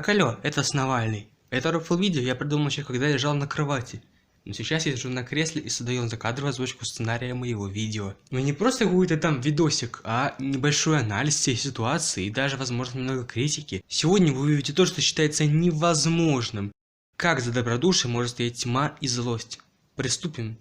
Так, алло, это Навальный. Это рофл видео я придумал еще когда лежал на кровати. Но сейчас я сижу на кресле и создаю закадровую озвучку сценария моего видео. Но не просто какой-то там видосик, а небольшой анализ всей ситуации и даже, возможно, немного критики. Сегодня вы увидите то, что считается невозможным. Как за добродушием может стоять тьма и злость. Приступим.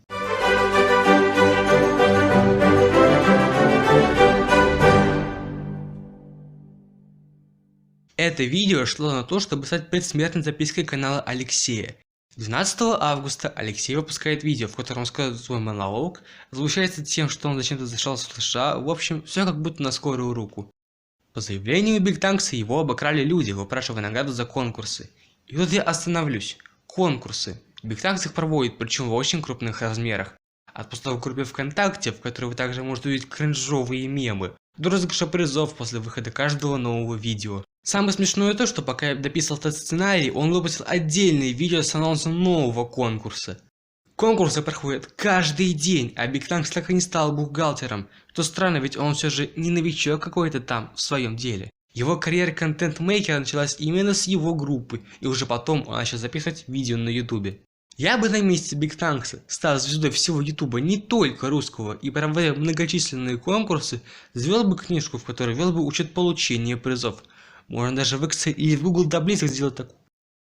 Это видео шло на то, чтобы стать предсмертной запиской канала Алексея. 12 августа Алексей выпускает видео, в котором он сказал свой монолог, возмущается тем, что он зачем-то зашел в США, в общем, все как будто на скорую руку. По заявлению Бигтанкса его обокрали люди, выпрашивая награду за конкурсы. И тут я остановлюсь. Конкурсы. Бигтанкс их проводит, причем в очень крупных размерах. От поста в группе ВКонтакте, в которой вы также можете увидеть кринжовые мемы, до розыгрыша призов после выхода каждого нового видео. Самое смешное то, что пока я дописывал этот сценарий, он выпустил отдельное видео с анонсом нового конкурса. Конкурсы проходят каждый день, а Бигтанкс так и не стал бухгалтером. Что странно, ведь он все же не новичок какой-то там в своем деле. Его карьера контент-мейкера началась именно с его группы, и уже потом он начал записывать видео на ютубе. Я бы на месте Бигтанкса стал звездой всего ютуба, не только русского, и проводя многочисленные конкурсы, завел бы книжку, в которой вел бы учет получения призов. Можно даже в Excel или в Google таблицах сделать так.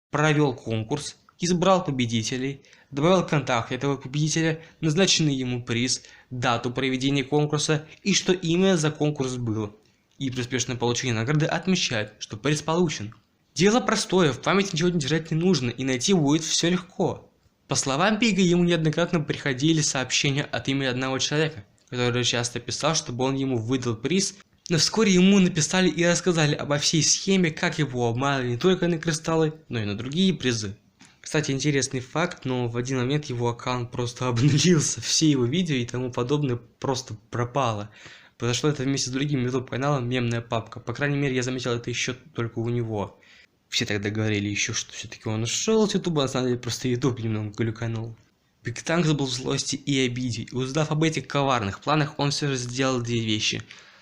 Провел конкурс, избрал победителей, добавил контакт этого победителя, назначенный ему приз, дату проведения конкурса и что именно за конкурс был. И при успешном получении награды отмечает, что приз получен. Дело простое, в памяти ничего держать не нужно и найти будет все легко. По словам Бига, ему неоднократно приходили сообщения от имени одного человека, который часто писал, чтобы он ему выдал приз, но вскоре ему написали и рассказали обо всей схеме, как его обманывали не только на кристаллы, но и на другие призы. Кстати, интересный факт, но в один момент его аккаунт просто обнулился, все его видео и тому подобное просто пропало. Произошло это вместе с другим YouTube каналом «Мемная папка», по крайней мере я заметил это еще только у него. Все тогда говорили еще, что все-таки он ушел с ютуба, а на самом деле просто ютуб немного глюканул. Бигтанкс был в злости и обиде, и узнав об этих коварных планах, он все же сделал две вещи.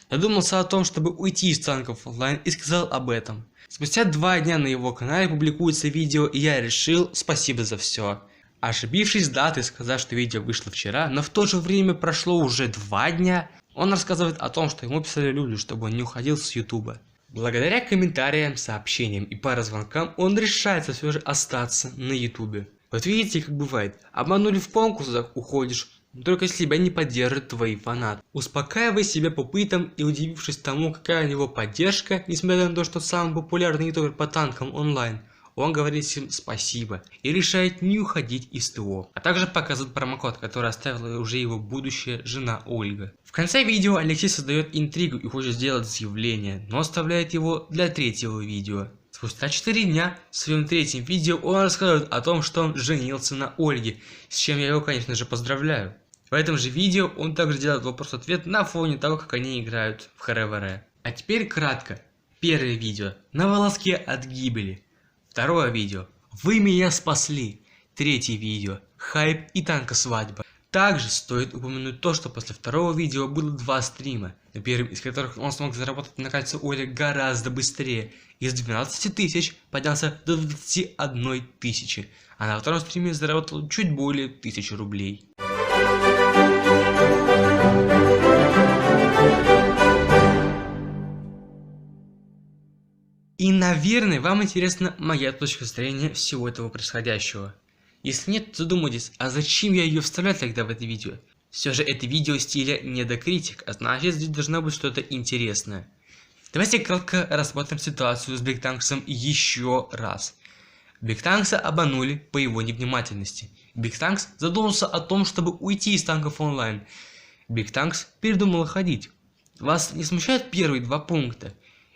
Задумался о том, чтобы уйти из танков онлайн, и сказал об этом. Спустя 2 дня на его канале публикуется видео, и я решил спасибо за все. Ошибившись датой, сказав, что видео вышло вчера, но в то же время прошло уже 2 дня, он рассказывает о том, что ему писали люди, чтобы он не уходил с ютуба. Благодаря комментариям, сообщениям и паре звонкам он решается все же остаться на ютубе. Вот видите, как бывает, обманули в конкурсах, уходишь, но только если тебя не поддержат твои фанаты. Успокаивай себя попытом и удивившись тому, какая у него поддержка, несмотря на то, что самый популярный ютубер по танкам онлайн, он говорит всем спасибо и решает не уходить из ТО, а также показывает промокод, который оставила уже его будущая жена Ольга. В конце видео Алексей создает интригу и хочет сделать заявление, но оставляет его для 3-го видео. Спустя 4 дня в своем 3-м видео он рассказывает о том, что он женился на Ольге, с чем я его, конечно же, поздравляю. В этом же видео он также делает вопрос-ответ на фоне того, как они играют в ХРВР. А теперь кратко. Первое видео. На волоске от гибели. Второе видео. Вы меня спасли. 3-е видео. Хайп и танкосвадьба. Также стоит упомянуть то, что после 2-го видео было 2 стрима, на первом из которых он смог заработать на кольцо Оли гораздо быстрее. Из 12 тысяч поднялся до 21 тысячи, а на 2-м стриме заработал чуть более 1000 рублей. И, наверное, вам интересна моя точка зрения всего этого происходящего. Если нет, то задумайтесь, а зачем я ее вставляю тогда в это видео? Все же это видео стиля недокритик, а значит здесь должно быть что-то интересное. Давайте кратко рассмотрим ситуацию с Бигтанксом еще раз. Бигтанкса обманули по его невнимательности. Бигтанкс задумался о том, чтобы уйти из танков онлайн. Бигтанкс передумал ходить. Вас не смущают первые 2 пункта?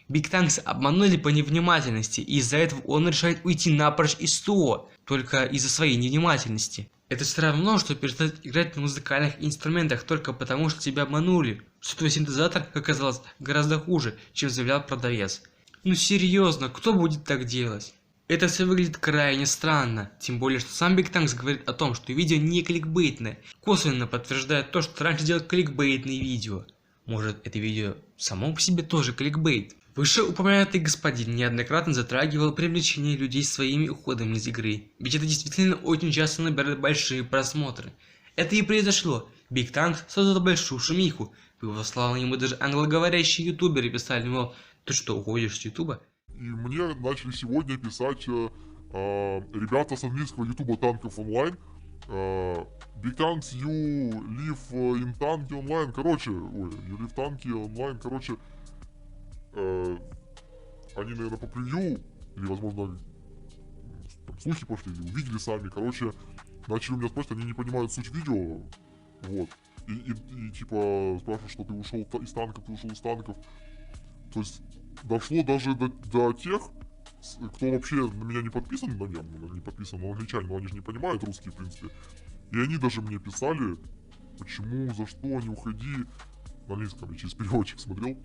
Бигтанкса обманули по невнимательности, и из-за этого он решает уйти напрочь из ТО, только из-за своей невнимательности. Это все равно, что перестать играть на музыкальных инструментах только потому, что тебя обманули, что твой синтезатор оказался гораздо хуже, чем заявлял продавец. Ну серьезно, кто будет так делать? Это все выглядит крайне странно, тем более, что сам Бигтанкс говорит о том, что видео не кликбейтное, косвенно подтверждает то, что раньше делал кликбейтные видео. Может, это видео само по себе тоже кликбейт? Вышеупомянутый господин неоднократно затрагивал привлечение людей своими уходами из игры, ведь это действительно очень часто набирает большие просмотры. Это и произошло. Big Tank создал большую шумиху. По его словам, ему даже англоговорящие ютуберы писали, мол, ты что, уходишь с ютуба? И мне начали сегодня писать ребята с английского ютуба Танков онлайн. Big Tanks, you live in танки онлайн. Короче, you live танки онлайн. Короче, они, наверное, по превью, или, возможно, там, слухи пошли, или увидели сами. Короче, начали у меня спрашивать, они не понимают суть видео. Вот. И типа спрашивают, что ты ушел из танков, ты ушел из танков. То есть дошло даже до тех, кто вообще на меня не подписан, на меня не подписан, но англичане, но они же не понимают русский, в принципе. И они даже мне писали, почему, за что, не уходи. На английском я через переводчик смотрел,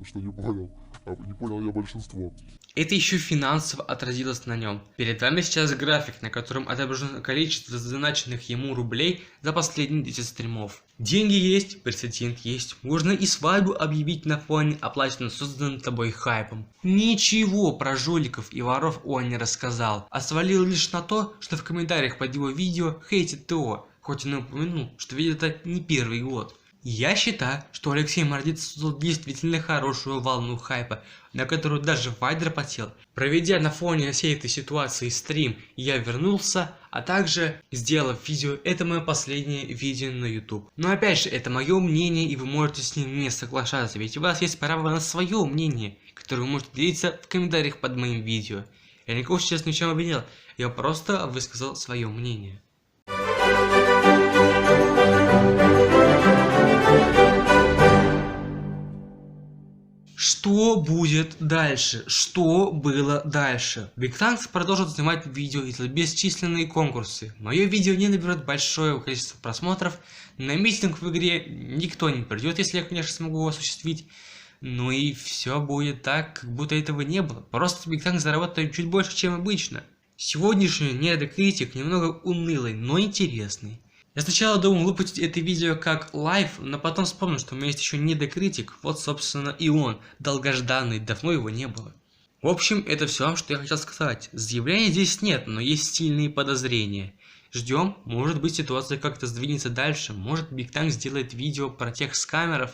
что не понял. А не понял я большинство. Это еще финансово отразилось на нем. Перед вами сейчас график, на котором отображено количество заначенных ему рублей за последние 10 стримов. Деньги есть, прецедент есть, можно и свадьбу объявить на фоне оплаченным созданным тобой хайпом. Ничего про жуликов и воров он не рассказал, а свалил лишь на то, что в комментариях под его видео хейтит ТО, хоть он и упомянул, что видит это не первый год. Я считаю, что Алексей Мордец создал действительно хорошую волну хайпа, на которую даже Вайдер потел. Проведя на фоне всей этой ситуации стрим, я вернулся, а также сделав видео, это мое последнее видео на YouTube. Но опять же, это мое мнение, и вы можете с ним не соглашаться, ведь у вас есть право на свое мнение, которое вы можете делиться в комментариях под моим видео. Я никого сейчас ни в чем обвинял, я просто высказал свое мнение. Что будет дальше? Что было дальше? Big Tanks продолжит снимать видео и бесчисленные конкурсы. Мое видео не наберет большое количество просмотров. На митинг в игре никто не придет, если я, конечно, смогу его осуществить. Ну и все будет так, как будто этого не было. Просто Big Tanks заработает чуть больше, чем обычно. Сегодняшний недокритик немного унылый, но интересный. Я сначала думал выпустить это видео как лайв, но потом вспомнил, что у меня есть еще недокритик, вот собственно и он, долгожданный, давно его не было. В общем, это все, что я хотел сказать. Заявлений здесь нет, но есть сильные подозрения. Ждем, может быть ситуация как-то сдвинется дальше, может Big Tank сделает видео про тех скамеров,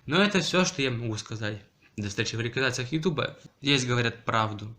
но это все, что я могу сказать. До встречи в рекомендациях ютуба, здесь говорят правду.